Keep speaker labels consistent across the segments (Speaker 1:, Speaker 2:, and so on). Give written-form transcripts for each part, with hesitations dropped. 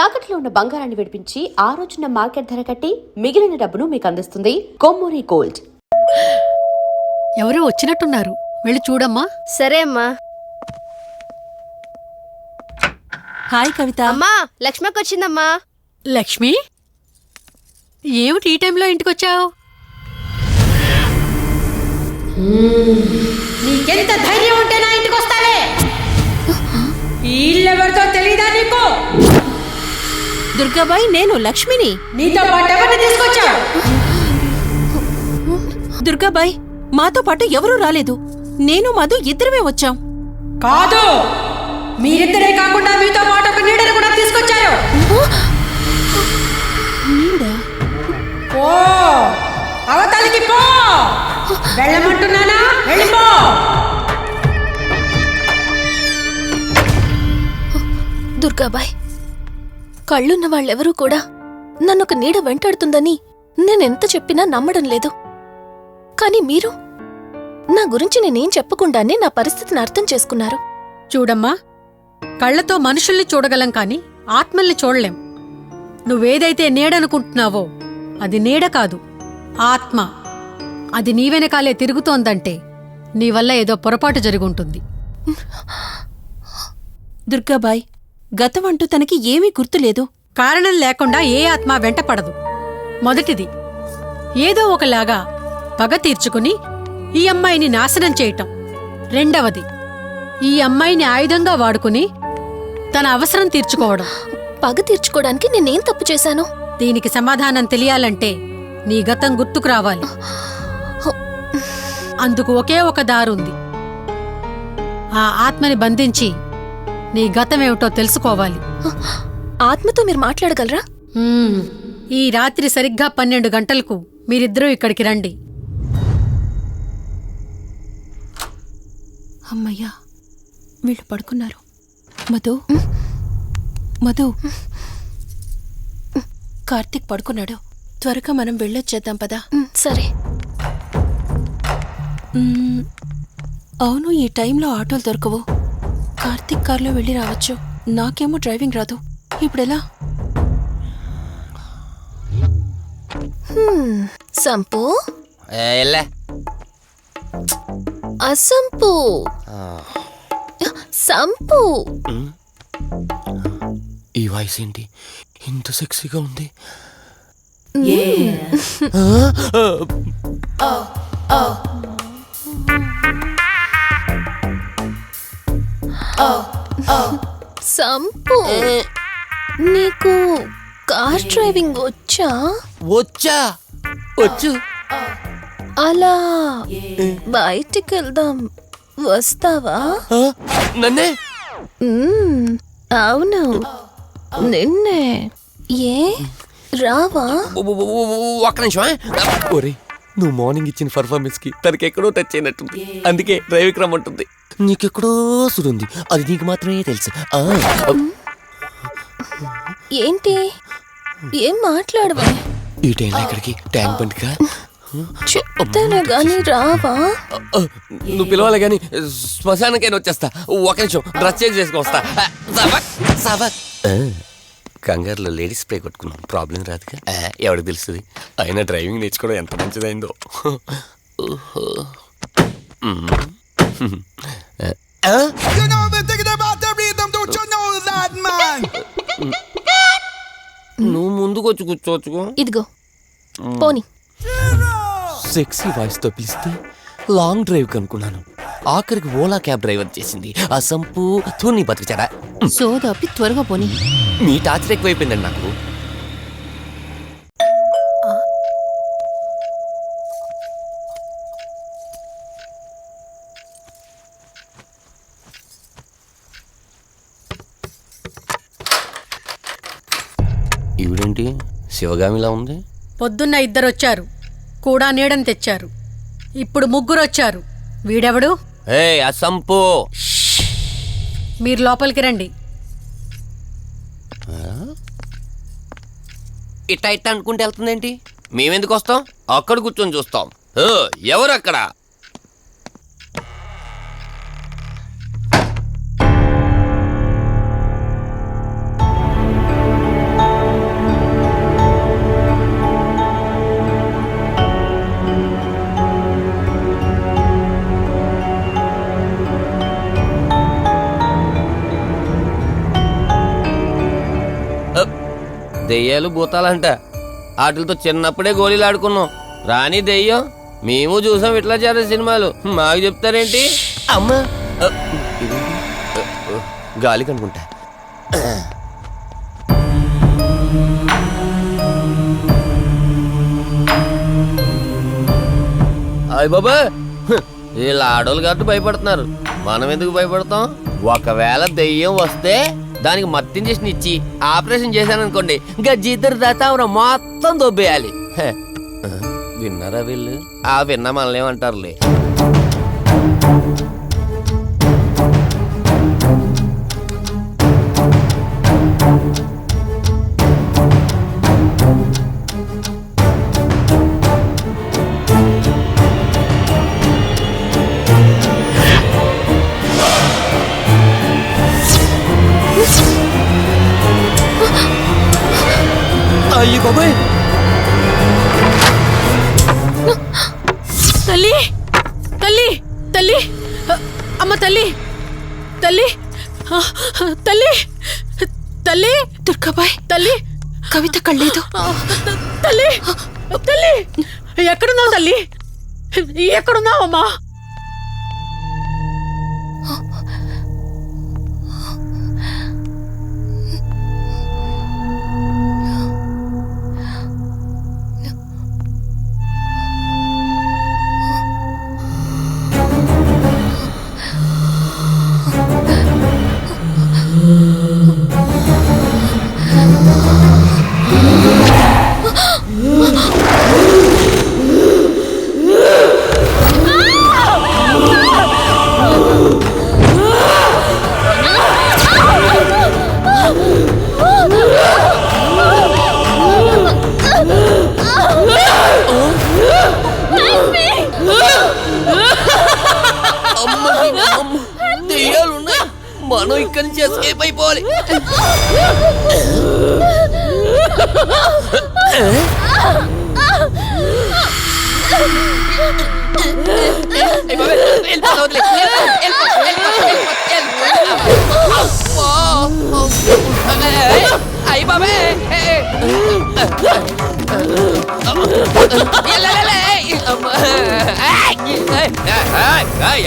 Speaker 1: తాకట్లో ఉన్న బంగారాన్ని విడిపించి ఆ రోజున మార్కెట్ ధర కట్టి మిగిలిన డబ్బును మీకు అందిస్తుంది కొమ్మూరి గోల్డ్.
Speaker 2: ఎవరో వచ్చినట్టున్నారు, వెళ్ళి చూడమ్మా.
Speaker 3: సరే అమ్మా.
Speaker 2: హాయ్ కవిత.
Speaker 3: అమ్మా, లక్ష్మకి వచ్చిందమ్మా.
Speaker 2: లక్ష్మి, ఏమిటి ఈ టైంలో ఇంటికొచ్చావు?
Speaker 4: నీకెంత ధైర్యం ఉంటే నా ఇంటికి వస్తావే? ఇల్లెవరితో తెలీదా నీకు?
Speaker 5: దుర్గాబాయ్, నేను లక్ష్మిని.
Speaker 4: నీతో పాటు ఎవరిని తీసుకొచ్చావు?
Speaker 5: దుర్గాబాయ్, మాతో పాటు ఎవరూ రాలేదు. నేను మధు ఇద్దరమే వచ్చాం.
Speaker 4: కాదు, మీరిద్దరే కాకుండా మీతో పాటు ఒక నీడను కూడా తీసుకొచ్చారు. ఓ అవతలికి పో. వెళ్ళమంటున్నానా? వెళ్ళిపో.
Speaker 6: దుర్గాబాయ్, కళ్ళున్న వాళ్ళెవరూ కూడా నన్నొక నీడ వెంటాడుతుందని నేనెంత చెప్పినా నమ్మడం లేదు. కాని మీరు నా గురించి నేనేం చెప్పకుండానే నా పరిస్థితిని అర్థం చేసుకున్నారు.
Speaker 2: చూడమ్మా, కళ్లతో మనుషుల్ని చూడగలం కాని ఆత్మల్ని చూడలేం. నువ్వేదైతే నీడనుకుంటున్నావో అది నీడ కాదు, ఆత్మ. అది నీ వెనకాలే తిరుగుతోందంటే నీ వల్ల ఏదో పొరపాటు జరుగుంటుంది.
Speaker 5: దుర్గాబాయ్, గతం అంటూ తనకి ఏమీ గుర్తులేదు.
Speaker 2: కారణం లేకుండా ఏ ఆత్మ వెంటపడదు. మొదటిది, ఏదో ఒకలాగా పగ తీర్చుకుని ఈ అమ్మాయిని నాశనం చేయటం. రెండవది, ఈ అమ్మాయిని ఆయుధంగా వాడుకుని తన అవసరం తీర్చుకోవడం.
Speaker 6: పగ తీర్చుకోవడానికి నేనేం తప్పు చేశాను?
Speaker 2: దీనికి సమాధానం తెలియాలంటే నీ గతం గుర్తుకు రావాలి. అందుకు ఒకే ఒక దారుంది. ఆ ఆత్మని బంధించి నీ గతమేమిటో తెలుసుకోవాలి.
Speaker 6: ఆత్మతో మీరు మాట్లాడగలరా?
Speaker 2: ఈ రాత్రి సరిగ్గా 12 గంటలకు మీరిద్దరూ ఇక్కడికి రండి.
Speaker 5: అమ్మయ్యా, వీళ్ళు పడుకున్నారు. మధు, మధు, కార్తీక్ పడుకున్నాడు. త్వరగా మనం వెళ్ళొచ్చేద్దాం పదా.
Speaker 6: సరే.
Speaker 5: అవును, ఈ టైంలో ఆటోలు దొరకవు. కార్తీక్ కార్లో వెళ్ళి రావచ్చు. నాకేమో డ్రైవింగ్ రాదు. ఇప్పుడెలా?
Speaker 6: సంపు, అసంపు, సంపు.
Speaker 7: ఈ వాయిస్ ఏంటి ఇంత సెక్సీగా ఉంది?
Speaker 6: సంపు, నీకు కార్ డ్రైవింగ్ వచ్చా?
Speaker 7: వచ్చు.
Speaker 6: అలా బయటికి వెళ్దాం, వస్తావా?
Speaker 7: నన్నే?
Speaker 6: అవును, నిన్నే. ఏ రావా?
Speaker 7: ఒక్క నిమిషం. ఒరే, నువ్వు మార్నింగ్ ఇచ్చిన పర్ఫార్మెన్స్ కి తనకెక్కడో టచ్ అయినట్టుంది. అందుకే డ్రైవింగ్ రమ్మంటుంది. నీకెక్కడో సురుంది, అది నీకు మాత్రమే తెలుసు.
Speaker 6: ఏంటి? ఏం మాట్లాడవా?
Speaker 7: ఈ టైంలో ఎక్కడికి? ట్యాంక్ బండ్కా?
Speaker 6: చెప్తానే గాని రావా?
Speaker 7: నువ్వు పిలవాలి గాని శ్మశానకైనా వచ్చేస్తా. ఒక నిమిషం, డ్రెస్ చేంజ్ చేసుకుని వస్తా. కంగారులో లేడీస్ స్ప్రే కొట్టుకున్నాం, ప్రాబ్లం రాదుగా. ఎవరికి తెలుస్తుంది? అయినా డ్రైవింగ్ నేర్చుకోవడం ఎంత మంచిదైందో. నువ్వు ముందుకు వచ్చి కూర్చోవచ్చుకో.
Speaker 6: ఇదిగో పోనీ.
Speaker 7: సెక్సీ వాయిస్ తో పిలిస్తే లాంగ్ డ్రైవ్ కనుకున్నాను. ఆఖరికి ఓలా క్యాబ్ డ్రైవర్ చేసింది ఆ సంపు. తూని బతికిచాడా?
Speaker 5: సోదాపి త్వరగా పోనీ.
Speaker 7: మీ టార్చర్ ఎక్కువైపోయిందండి నాకు. ఈవిడేంటి శివగామిలా ఉంది?
Speaker 2: పొద్దున్న 2 వచ్చారు, కూడా నీడని తెచ్చారు. ఇప్పుడు 3 వచ్చారు. వీడెవడు?
Speaker 7: ఆ సంపు.
Speaker 2: మీరు లోపలికి రండి.
Speaker 7: ఇట్ట ఇట్ట అనుకుంటే వెళ్తుందేంటి? మేమెందుకు వస్తాం? అక్కడ కూర్చొని చూస్తాం. ఎవరు అక్కడ? దెయ్యాలు భూతాలంట వాటితో చిన్నప్పుడే గోళీలు ఆడుకున్నాం. రాని దెయ్యం మేము చూసాం ఇట్లా చేరే సినిమాలు. మాకు చెప్తారేంటి? అమ్మా గాలి కనుకుంటా. అయ్య బాబా, వీళ్ళ ఆడోళ్ళు కాబట్టి భయపడుతున్నారు. మనం ఎందుకు భయపడతాం? ఒకవేళ దెయ్యం వస్తే దానికి మత్తు ఇంజెక్షన్ ఇచ్చి ఆపరేషన్ చేశాననుకోండి, ఇంకా జీతరు దాతావరం మొత్తం దొబ్బేయాలి. విన్నారా వీళ్ళు? ఆ విన్నా మనల్ని ఏమంటారులే. అయ్యి బాబాయ్,
Speaker 2: తల్లి తల్లి తల్లి అమ్మ తల్లి తల్లి తల్లి తల్లి
Speaker 5: దుర్గాబాయ్,
Speaker 2: తల్లి
Speaker 5: కవిత కళ్ళేదు.
Speaker 2: తల్లి తల్లి ఎక్కడున్నావు తల్లి? ఎక్కడున్నావమ్మా?
Speaker 7: దెయ్యాలున్నాయి, మనం ఇక్కడి నుంచి ఎస్కేప్ అయిపోవాలి. అయ్యి బాబే,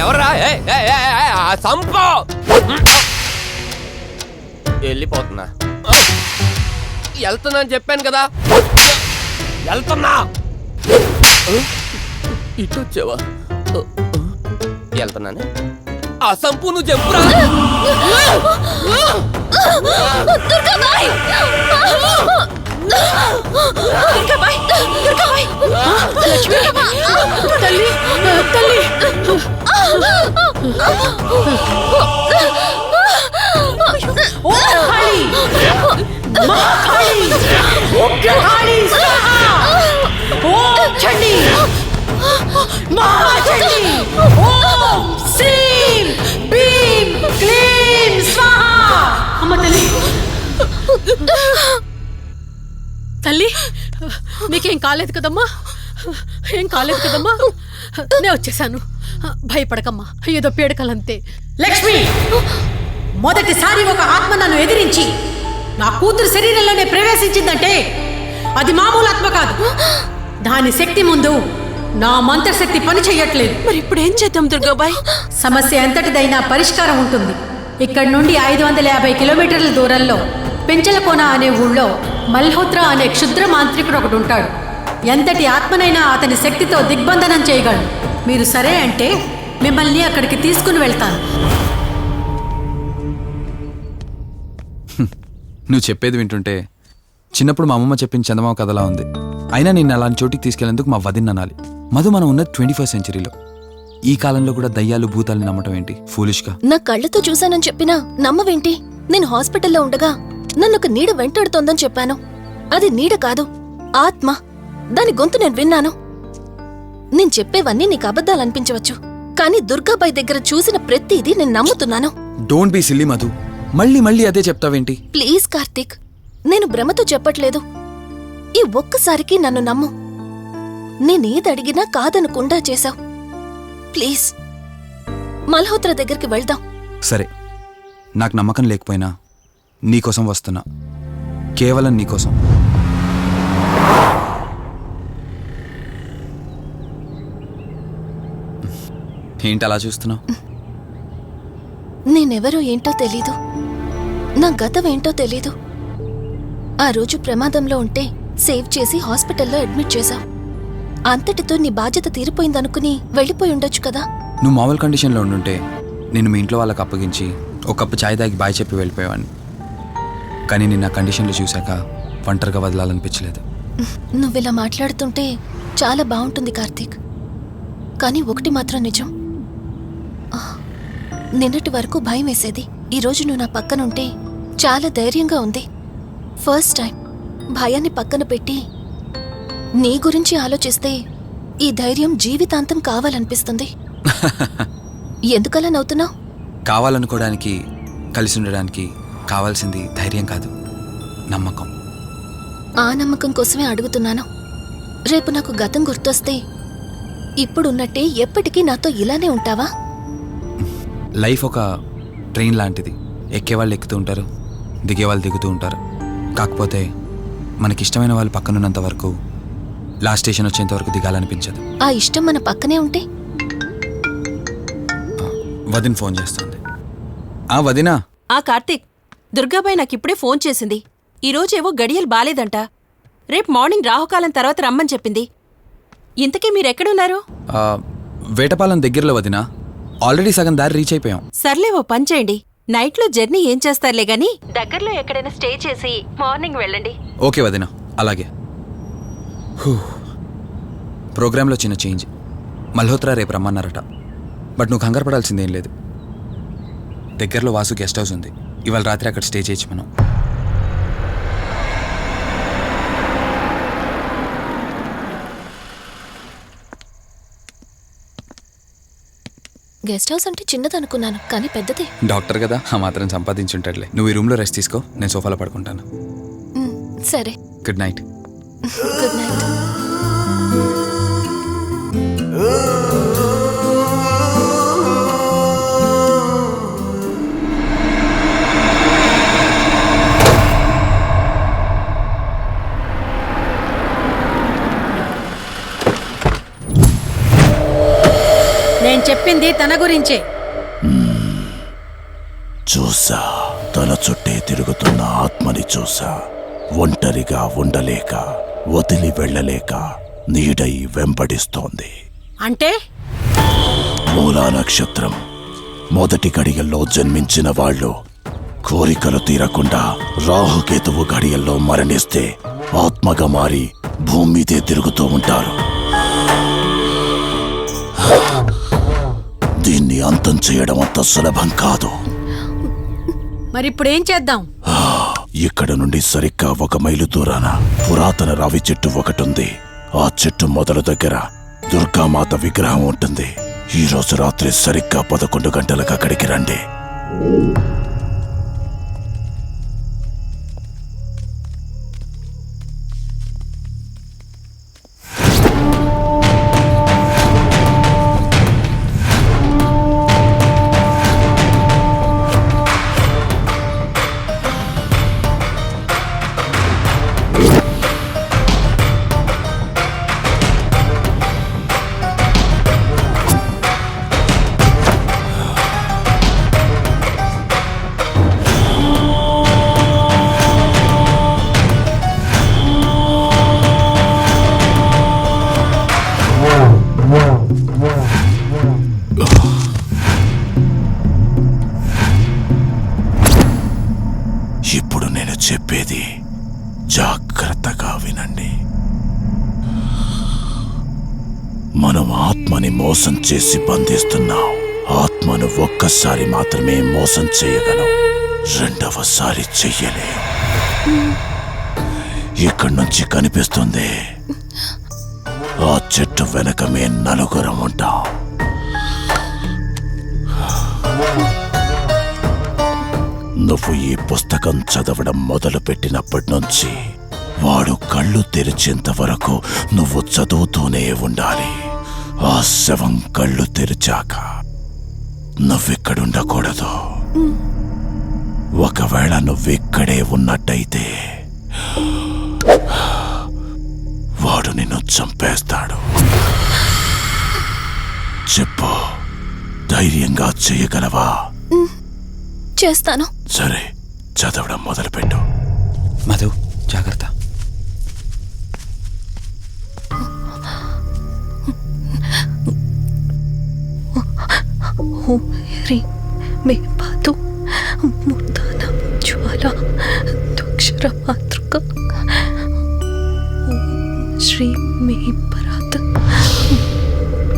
Speaker 7: ఎవర్రా? సంపో వెళ్ళిపోతున్నా. వెళ్తున్నా అని చెప్పాను కదా, వెళ్తున్నా. ఇటు వచ్చావా? వెళ్తున్నాను. ఆ సంపు నువ్వు చెప్పురా.
Speaker 6: దుర్గాబాయ్! దుర్గాబాయ్! దుర్గాబాయ్! లక్ష్మి!
Speaker 2: తల్లి తల్లి ఓం కాళీ మా కాళీ ఉగ్రకాళీ స్వాహా! ఓం చండీ మహాచండీ! ఓం శ్రీం భీం క్లీం స్వాహా! అమ్మ తల్లి తల్లి నీకేం కాలేదు కదమ్మా? ఏం కాలేదు కదమ్మా? నేను వచ్చేసాను, భయపడకమ్మా. ఏదో పీడకలంతే. లక్ష్మి, మొదటిసారి ఒక ఆత్మ నన్ను ఎదిరించి నా కూతురు శరీరంలోనే ప్రవేశించిందంటే అది మామూలు ఆత్మ కాదు. దాని శక్తి ముందు నా మంత్రశక్తి పని చెయ్యట్లేదు.
Speaker 5: మరి ఇప్పుడు ఏం చేద్దాం దుర్గాబాయ్?
Speaker 2: సమస్య ఎంతటిదైనా పరిష్కారం ఉంటుంది. ఇక్కడి నుండి 550 కిలోమీటర్ల దూరంలో పెంచలకోన అనే ఊళ్ళో మల్హోత్రా అనే క్షుద్ర మాంత్రికుడు ఒకడు ఉంటాడు. ఎంతటి ఆత్మనైనా అతని శక్తితో దిగ్బంధనం చేయగలడు. మీరు సరే అంటే మిమ్మల్ని అక్కడికి తీసుకుని వెళ్తాను.
Speaker 8: నువ్వు చెప్పేది వింటుంటే చిన్నప్పుడు మా అమ్మమ్మ చెప్పిన చందమామ కథలా ఉంది. అయినా నిన్ను అలాంటి చోటికి తీసుకెళ్లేందుకు మా వదిన అనాలి. మధు, మనం ఉన్నది 21st సెంచరీలో. ఈ కాలంలో కూడా దయ్యాలు భూతాల్ని నమ్మటం ఏంటి? ఫూలిష్గా.
Speaker 6: నా కళ్ళతో చూశానని చెప్పినా నమ్మవేంటి? నేను హాస్పిటల్లో ఉండగా నన్ను ఒక నీడ వెంటాడుతోందని చెప్పాను. అది నీడ కాదు, ఆత్మ. దాని గొంతు నేను విన్నాను. నేను చెప్పేవన్నీ నీకు అబద్ధాలనిపించవచ్చు, కానీ దుర్గాబాయ్ దగ్గర చూసిన ప్రతిదీ నేను నమ్ముతున్నాను.
Speaker 8: డోంట్ బీ సిల్లీ మధు, మళ్ళీ మళ్ళీ అదే చెప్తావేంటి?
Speaker 6: ప్లీజ్ కార్తీక్, నేను భ్రమతో చెప్పట్లేదు. ఈ ఒక్కసారికి నన్ను నమ్ము. నేనేదడిగినా కాదనకుండా చేశావు. ప్లీజ్ మల్హోత్రా దగ్గరికి వెళ్దాం.
Speaker 8: సరే, నాకు నమ్మకం లేకపోయినా నీకోసం వస్తున్నా. కేవలం నీకోసం. ఏంటి అలా చూస్తున్నావు?
Speaker 6: నేనెవరో ఏంటో తెలీదు, నా గతం ఏంటో తెలీదు. ఆ రోజు ప్రమాదంలో ఉంటే సేవ్ చేసి హాస్పిటల్లో అడ్మిట్ చేశావు. అంతటితో నీ బాధ్యత తీరిపోయిందనుకుని వెళ్ళిపోయి ఉండొచ్చు కదా.
Speaker 8: నువ్వు మామూలు కండిషన్లో ఉండుంటే నేను మీ ఇంట్లో వాళ్ళకి అప్పగించి ఒక కప్పు ఛాయ్ తాగి బాయ్ చెప్పి వెళ్ళిపోయేవాడిని. కానీ నేను నా కండిషన్లో చూశాక ఒంటరిగా వదలాలనిపించలేదు.
Speaker 6: నువ్విలా మాట్లాడుతుంటే చాలా బాగుంటుంది కార్తీక్. కానీ ఒకటి మాత్రం నిజం, నిన్నటి వరకు భయం వేసేది. ఈరోజు నువ్వు నా పక్కనుంటే చాలా ధైర్యంగా ఉంది. ఫస్ట్ టైం భయాన్ని పక్కన పెట్టి నీ గురించి ఆలోచిస్తే ఈ ధైర్యం జీవితాంతం కావాలనిపిస్తుంది. ఎందుకలా నవ్వుతున్నావు?
Speaker 8: కావాలనుకోవడానికి, కలిసి ఉండడానికి కావాల్సింది ధైర్యం కాదు, నమ్మకం.
Speaker 6: ఆ నమ్మకం కోసమే అడుగుతున్నాను. రేపు నాకు గతం గుర్తొస్తే ఇప్పుడున్నట్టే ఎప్పటికీ నాతో ఇలానే ఉంటావా?
Speaker 8: లైఫ్ ఒక ట్రైన్ లాంటిది. ఎక్కేవాళ్ళు ఎక్కుతూ ఉంటారు, దిగేవాళ్ళు దిగుతూ ఉంటారు. కాకపోతే మనకిష్టమైన వాళ్ళు పక్కనున్నంత వరకు లాస్ట్ స్టేషన్ వచ్చేంత వరకు దిగాలనిపించదు.
Speaker 6: ఆ ఇష్టం మన పక్కనే ఉంటే?
Speaker 8: వదిన ఫోన్ చేస్తుంది. వదినా.
Speaker 5: కార్తీక్, దుర్గాబాయ్ నాకిప్పుడే ఫోన్ చేసింది. ఈరోజేవో గడియలు బాలేదంట. రేపు మార్నింగ్ రాహుకాలం తర్వాత రమ్మని చెప్పింది. ఇంతకీ మీరెక్కడున్నారు?
Speaker 8: వేటపాలెం దగ్గరలో వదినా. ఆల్రెడీ సగం దారి రీచ్ అయిపోయాం.
Speaker 5: సర్లే, ఓ పని చేయండి. నైట్లో జర్నీ ఏం చేస్తారులే గాని దగ్గరలో ఎక్కడైనా స్టే చేసి మార్నింగ్ వెళ్ళండి.
Speaker 8: ఓకే వదినా, అలాగే. ప్రోగ్రాంలో చిన్న చేంజ్. మల్హోత్రా రేపు రమ్మన్నారట. బట్ నువ్వు కంగారు పడాల్సిందేం లేదు. దగ్గరలో వాసు గెస్ట్ హౌస్ ఉంది. ఇవాళ రాత్రి అక్కడ స్టే చేయొచ్చు మనం.
Speaker 6: గెస్ట్ హౌస్ అంటే చిన్నదనుకున్నాను, కానీ పెద్దదే.
Speaker 8: డాక్టర్ కదా, ఆ మాత్రం సంపాదించుంటాడులే. నువ్వు ఈ రూమ్లో రెస్ట్ తీసుకో, నేను సోఫాలో పడుకుంటాను.
Speaker 6: సరే,
Speaker 8: గుడ్ నైట్.
Speaker 6: Good night.
Speaker 2: నేను చెప్పింది తన గురించే.
Speaker 9: చూసా, తన చుట్టే తిరుగుతున్న ఆత్మని చూసా. ఒంటరిగా ఉండలేక, వదిలి వెళ్ళలేక నీడై వెంబడిస్తోంది.
Speaker 2: అంటే
Speaker 9: మూలా నక్షత్రం మొదటి గడియల్లో జన్మించిన వాళ్ళు కోరికలు తీరకుండా రాహుకేతువు గడియల్లో మరణిస్తే ఆత్మగా మారి భూమి మీదే తిరుగుతూ ఉంటారు. దీన్ని అంతం చేయడం అంత సులభం కాదు.
Speaker 2: మరిప్పుడేం చేద్దాం?
Speaker 9: ఇక్కడ నుండి సరిగ్గా 1 మైలు దూరాన పురాతన రావి చెట్టు ఒకటుంది. ఆ చెట్టు మొదలు దగ్గర దుర్గామాత విగ్రహం ఉంటుంది. ఈ రోజు రాత్రి సరిగ్గా 11 గంటలకు అక్కడికి రండి. ఇప్పుడు నేను చెప్పేది జాగ్రత్తగా వినండి. మనం ఆత్మని మోసం చేసి బంధిస్తున్నాం. ఆత్మను ఒక్కసారి మాత్రమే మోసం చేయగలం, రెండవసారి చెయ్యలేం. ఇక్కడి నుంచి కనిపిస్తుంది, ఆ చెట్టు వెనక మే 4 ఉంటాం. నువ్వు ఈ పుస్తకం చదవడం మొదలుపెట్టినప్పటి నుంచి వాడు కళ్ళు తెరిచేంత వరకు నువ్వు చదువుతూనే ఉండాలి. ఆ శవం కళ్ళు తెరిచాక నువ్విక్కడుండకూడదు. ఒకవేళ నువ్విక్కడే ఉన్నట్టయితే ధైర్యంగా చేయగలవా?
Speaker 6: చేస్తాను.
Speaker 9: సరే, చదవడం మొదలుపెట్టు.
Speaker 8: మధు జాగ్రత్త.
Speaker 6: హ్రీం మే పాతు మూర్ధానం జ్వాల ద్వక్షర మాతృక శ్రీం మే పరాత్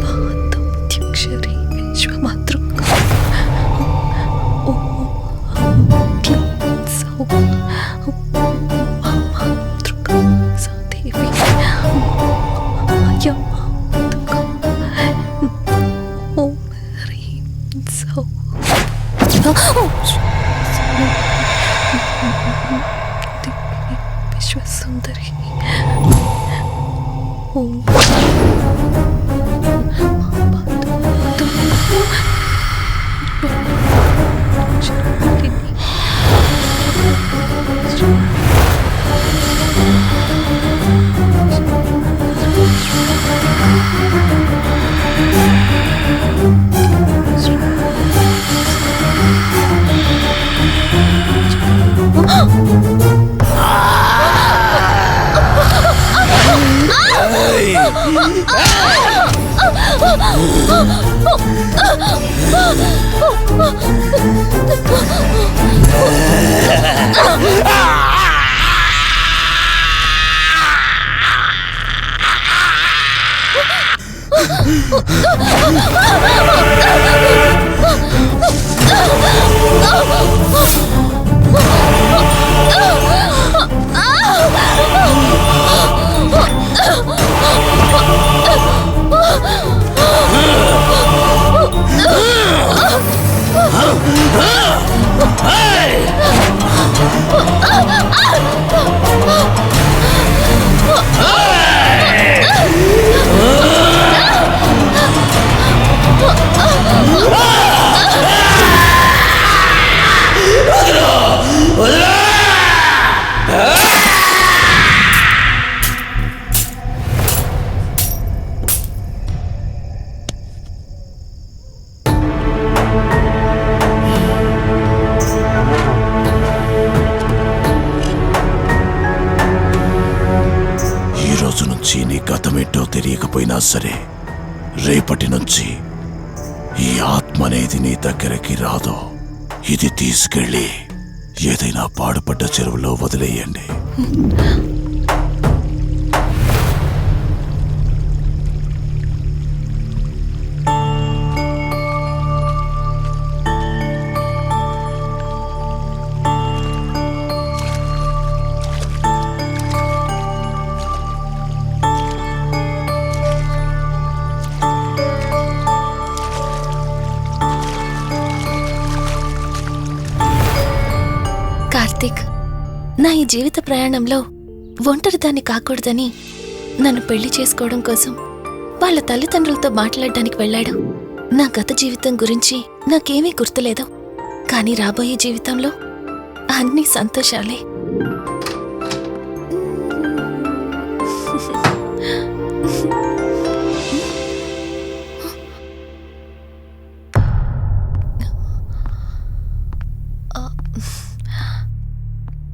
Speaker 6: పాతం ద్యక్షరీ విశ్వమాతృక మాతృక సాదేవి విశ్వసుందరి
Speaker 9: నీ గతమేంటో తెలియకపోయినా సరే, రేపటి నుంచి ఈ ఆత్మ అనేది నీ దగ్గరికి రాదు. ఇది తీసుకెళ్ళి ఏదైనా పాడుపడ్డ చెరువులో వదిలేయండి.
Speaker 6: కార్తీక్, నా ఈ జీవిత ప్రయాణంలో ఒంటరిదాన్ని కాకూడదని నన్ను పెళ్లి చేసుకోవడం కోసం వాళ్ళ తల్లిదండ్రులతో మాట్లాడడానికి వెళ్ళాడు. నా గత జీవితం గురించి నాకేమీ గుర్తులేదు, కానీ రాబోయే జీవితంలో అన్నీ సంతోషాలే.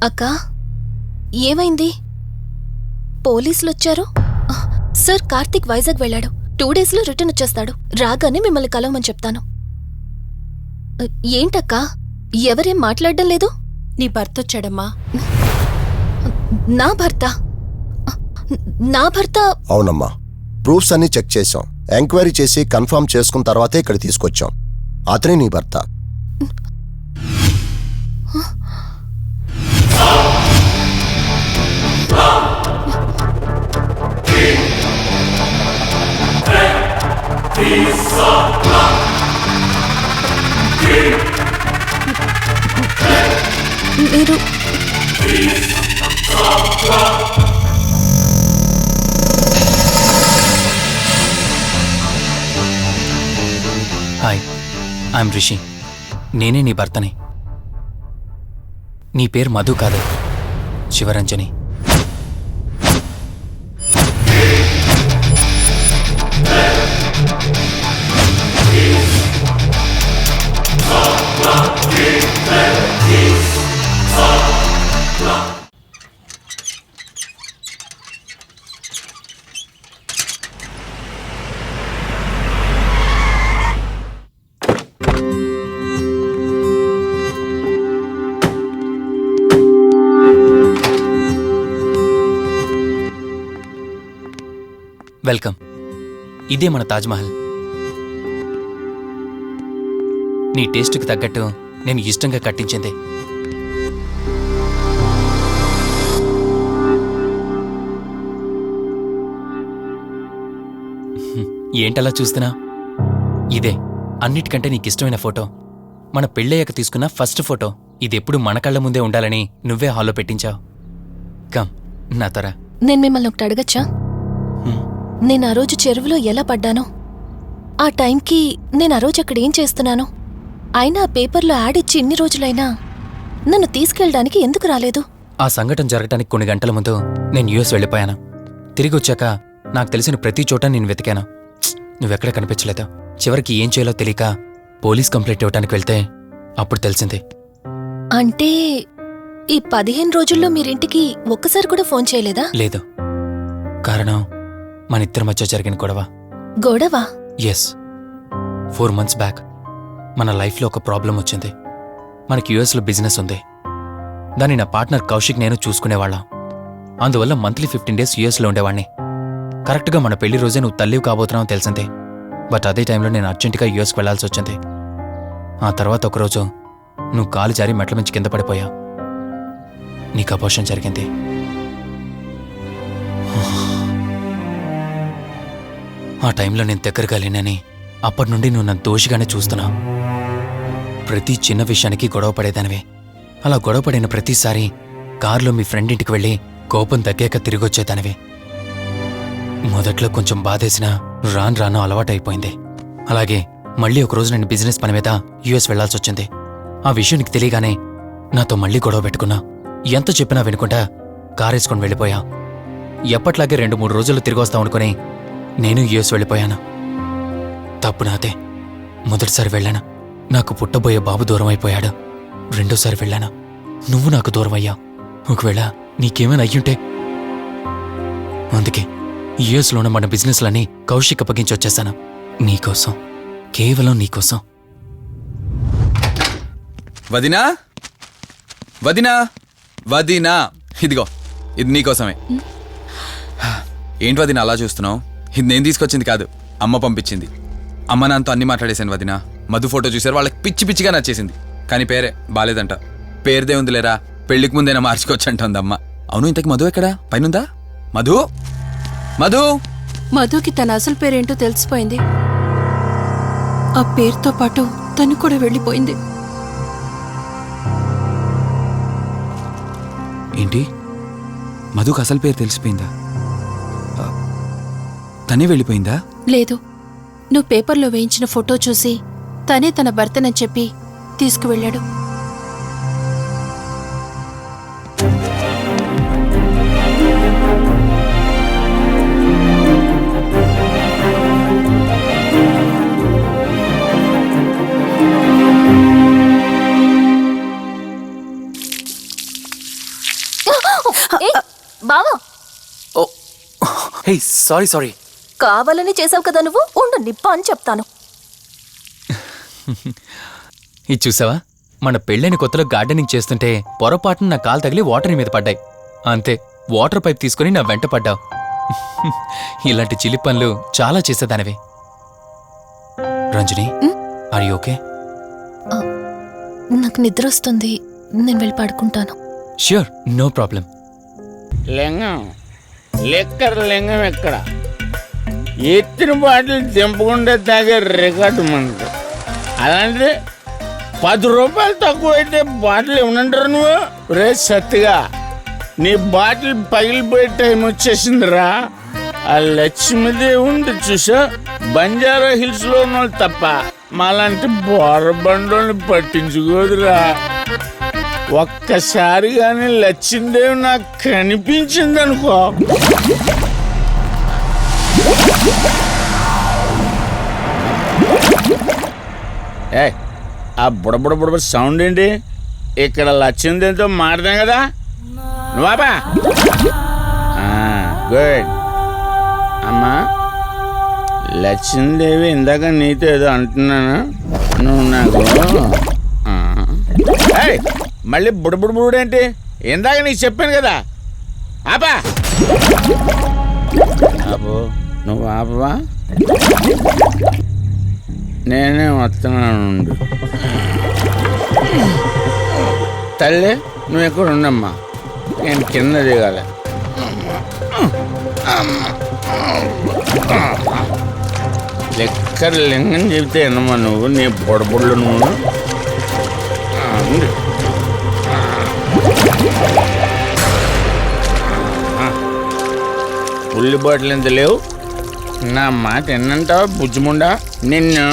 Speaker 6: అక్కా, ఏమైంది? పోలీసులొచ్చారు. సార్, కార్తీక్ వైజాగ్ వెళ్ళాడు. 2 days లో రిటర్న్ వచ్చేస్తాడు. రాగానే మిమ్మల్ని కలవమని చెప్తాను. ఏంటక్కా, ఎవరేం మాట్లాడడం లేదు?
Speaker 5: నీ భర్త వచ్చాడమ్మా.
Speaker 6: నా భర్త? నా భర్త?
Speaker 10: అవునమ్మా, ప్రూఫ్స్ అన్ని చెక్ చేశాం. ఎంక్వైరీ చేసి కన్ఫర్మ్ చేసుకున్న తర్వాతే ఇక్కడ తీసుకొచ్చాం. అతనే నీ భర్త.
Speaker 6: మీరు
Speaker 11: హాయ్, ఐఎమ్ రిషి. నేనే నీ భర్తని. నీ పేరు మధు కాదు, శివరంజని. వెల్కమ్. ఇదే మన తాజ్మహల్. నీ టేస్ట్కి తగ్గట్టు నేను ఇష్టంగా కట్టించింది. ఏంటలా చూస్తున్నా? ఇదే అన్నిటికంటే నీకిష్టమైన ఫోటో. మన పెళ్ళయ్యాక తీసుకున్న ఫస్ట్ ఫోటో. ఇదెప్పుడు మన కళ్ళ ముందే ఉండాలని నువ్వే హాల్లో పెట్టించావు. కమ్ నా తర.
Speaker 6: నేను మిమ్మల్ని ఒకటి అడగచ్చా? నేను ఆ రోజు చెరువులో ఎలా పడ్డానో, ఆ టైంకి నేను ఆ రోజు అక్కడ ఏం చేస్తున్నానో, అయినా ఆ పేపర్లో యాడ్ ఇచ్చి ఇన్ని రోజులైనా నన్ను తీసుకెళ్ళడానికి ఎందుకు రాలేదు?
Speaker 11: ఆ సంఘటన జరగటానికి కొన్ని గంటల ముందు నేను యుఎస్ వెళ్ళిపోయాను. తిరిగి వచ్చాక నాకు తెలిసిన ప్రతి చోట నేను వెతికాను. నువ్వెక్కడ కనిపించలేదు. చివరికి ఏం చేయాలో తెలియక పోలీస్ కంప్లైంట్ ఇవ్వడానికి వెళ్తే అప్పుడు తెలిసింది.
Speaker 6: అంటే ఈ 15 రోజుల్లో మీరింటికి ఒక్కసారి కూడా ఫోన్ చేయలేదా?
Speaker 11: లేదు. కారణం మన ఇద్దరి మధ్య జరిగిన గొడవ.
Speaker 6: గొడవ?
Speaker 11: ఎస్. 4 months బ్యాక్ మన లైఫ్లో ఒక ప్రాబ్లం వచ్చింది. మనకి యుఎస్లో బిజినెస్ ఉంది. దాన్ని నా పార్ట్నర్ కౌశిక్ నేను చూసుకునేవాళ్ళం. అందువల్ల మంత్లీ 15 days యుఎస్లో ఉండేవాణ్ణి. కరెక్ట్గా మన పెళ్లి రోజే నువ్వు తల్లివి కాబోతున్నావు తెలిసింది. బట్ అదే టైంలో నేను అర్జెంటుగా యుఎస్కి వెళ్లాల్సి వచ్చింది. ఆ తర్వాత ఒకరోజు నువ్వు కాలు జారి మెట్ల మించి కింద పడిపోయావు. నీకు అబోర్షన్ జరిగింది. ఆ టైంలో నేను దగ్గరగా లేనని అప్పటి నుండి నువ్వు నన్ను దోషిగానే చూస్తున్నావు. ప్రతి చిన్న విషయానికి గొడవ పడేదానివే. అలా గొడవ పడిన ప్రతిసారి కారులో మీ ఫ్రెండ్ ఇంటికి వెళ్ళి కోపం తగ్గాక తిరిగొచ్చేదానివే. మొదట్లో కొంచెం బాధేసినా రాను రాను అలవాటైపోయింది. అలాగే మళ్ళీ ఒకరోజు నేను బిజినెస్ పని మీద యుఎస్ వెళ్లాల్సి వచ్చింది. ఆ విషయం నీకు తెలియగానే నాతో మళ్ళీ గొడవ పెట్టుకున్నా. ఎంత చెప్పినా వినుకుంటా కారేసుకొని వెళ్ళిపోయా. ఎప్పట్లాగే 2-3 రోజుల్లో తిరిగి వస్తావు అనుకుని నేను యుఎస్ వెళ్ళిపోయాను. తప్పు నాదే. మొదటిసారి వెళ్ళాను, నాకు పుట్టబోయే బాబు దూరం అయిపోయాడు. రెండోసారి వెళ్ళాను, నువ్వు నాకు దూరం అయ్యా. ఒకవేళ నీకేమైనా అయ్యుంటే. అందుకే యుఎస్లోనే మన బిజినెస్లన్నీ కౌశిక్ అప్పగించి వచ్చేసాను. నీకోసం, కేవలం నీకోసం.
Speaker 8: వదినా, వదినా, వదినా, ఇదిగో ఇది నీకోసమే. ఏంటి వదినా అలా చూస్తున్నావు? ఇది నేను తీసుకొచ్చింది కాదు, అమ్మ పంపించింది. అమ్మ నాన్నతో అన్ని మాట్లాడేశాను వదినా. మధు ఫోటో చూసారు, వాళ్ళకి పిచ్చి పిచ్చిగా నచ్చేసింది. కానీ పేరే బాలేదంట. పేరుదే ఉంది లేరా, పెళ్లికి ముందైనా మార్చుకోవచ్చు అంటుంది అమ్మ. అవును, ఇంతకు మధు ఎక్కడా? పైనుందా? మధు, మధు.
Speaker 5: మధుకి తన అసలు పేరేంటో తెలిసిపోయింది. ఆ పేరుతో పాటు తను కూడా వెళ్ళిపోయింది.
Speaker 8: ఏంటి, మధుకు అసలు పేరు తెలిసిపోయిందా? తనే వెళ్ళిపోయిందా?
Speaker 5: లేదు, నువ్వు పేపర్లో వేయించిన ఫోటో చూసి తనే తన భర్తనని చెప్పి తీసుకువెళ్ళాడు.
Speaker 6: బావా,
Speaker 11: హే, సారీ.
Speaker 6: కావాలని చేసావు కదా నువ్వు. ఉండు, నిప్ప అని చెప్తాను.
Speaker 11: ఇది చూసావా? మన పెళ్ళైన కొత్తలో గార్డెనింగ్ చేస్తుంటే పొరపాటున నా కాలు తగిలి వాటర్ మీద పడ్డాయి. అంతే, వాటర్ పైప్ తీసుకుని నా వెంట పడ్డావు. ఇలాంటి చిలి పనులు చాలా చేసేదానివి. Ranjani, are you okay?
Speaker 6: నాకు నిద్ర వస్తుంది, నేను వెళ్ళి పడుకుంటాను.
Speaker 11: Sure, no problem.
Speaker 12: Lingam liquor Lingam ఎక్కడ? ఎత్తిన బాటిల్ దింపకుండా తాగే రికార్డు మనకు. అలాంటిది 10 రూపాయలు తక్కువ అయితే బాటిల్ ఇవ్వనంటారు నువ్వు? రే సత్తిగా, నీ బాటిల్ పగిలిపోయే టైం వచ్చేసిందిరా. ఆ లక్ష్మీదేవి చూసా, బంజారా హిల్స్ లో ఉన్న వాళ్ళు తప్ప మాలాంటి బోరబండోని పట్టించుకోదురా. ఒక్కసారి కానీ లక్ష్మీదేవి నాకు కనిపించింది అనుకో, ఏ ఆ బుడబుడ సౌండ్ ఏంటి? ఇక్కడ లక్ష్మీదేవితో మాట్లాడాం కదా నువ్వాబా. గుడ్. అమ్మా లక్ష్మీదేవి, ఇందాక నీతో ఏదో అంటున్నాను, నువ్వు నాకు మళ్ళీ బుడబుడేంటి? ఇందాక నీకు చెప్పాను కదా. ఆపా. అబ్బో నువ్వు ఆపవా? నేనే వస్తున్నాను. తల్లి నువ్వు ఎక్కడ ఉండమ్మా, నేను కింద దిగాలి. లెక్కలు లింగం చెబితే ఎన్నమ్మా నువ్వు, నీ పొడబుళ్ళు నువ్వు. ఉల్లి బాటిల్ ఎంత లేవు, నా మాట ఎన్నంటావా బుజ్జిముండా నిన్ను.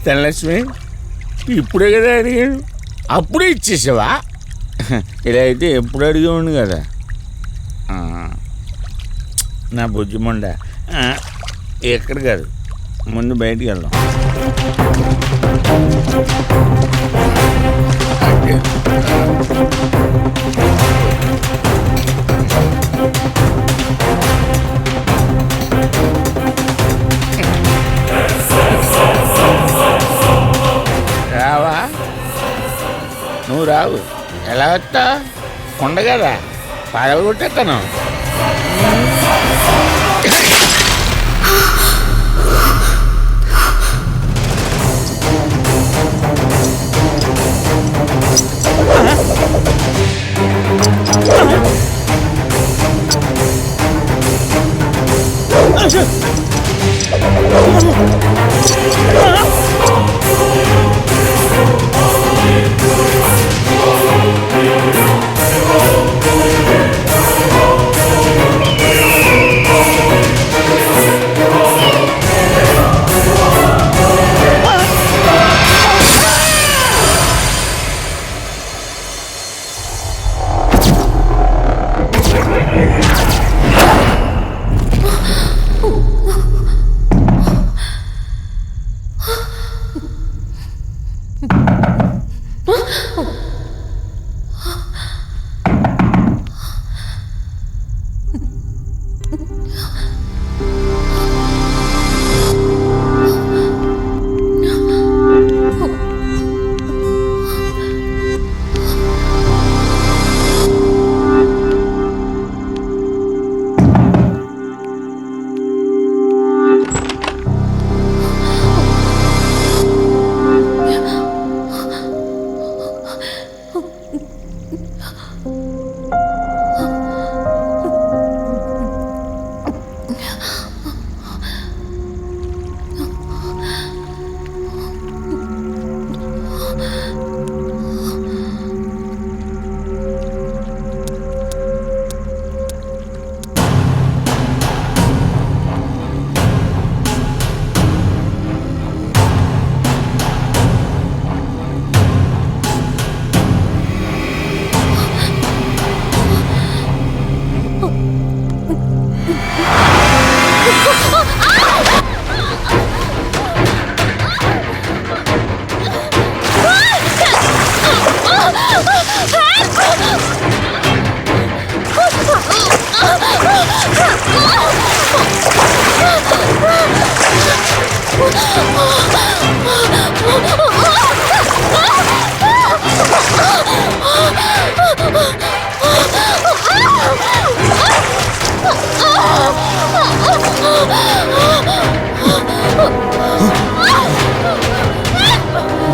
Speaker 12: ధనలక్ష్మి ఇప్పుడే కదా అడిగాడు, అప్పుడే ఇచ్చేసావా? ఇలా అయితే ఎప్పుడు అడిగేవాడు కదా నా బుజ్జిముండా. ఎక్కడ కాదు, ముందు బయటికి వెళ్దాం. రావా? నువ్వు రావు, ఎలా వస్తా? కొండ కదా, పడగొట్టేస్తాను.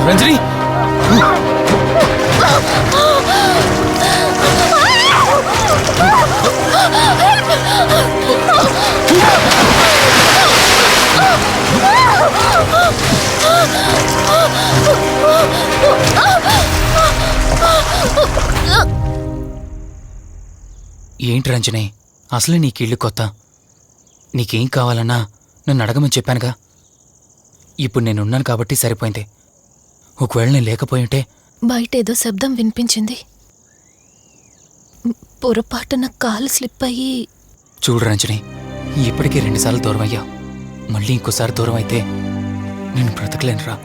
Speaker 11: రంజని ఏంటి రంజని, అసలు నీకిళ్ళు కొత్త. నీకేం కావాలన్నా నన్ను అడగమని చెప్పానుగా. ఇప్పుడు నేనున్నాను కాబట్టి సరిపోయింది. ఒకవేళ నేను లేకపోయింటే
Speaker 6: బయటేదో శబ్దం వినిపించింది. పొరపాటున కాలు స్లిప్ అయ్యి.
Speaker 11: చూడు రంజని, ఇప్పటికే 2 సార్లు దూరం అయ్యా. మళ్ళీ ఇంకోసారి దూరం అయితే నేను బ్రతకలేనురా.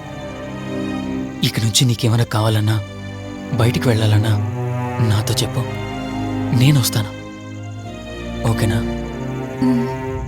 Speaker 11: ఇక నుంచి నీకేమైనా కావాలన్నా, బయటికి వెళ్ళాలన్నా నాతో చెప్పు, నేను వస్తాను. ఓకేనా?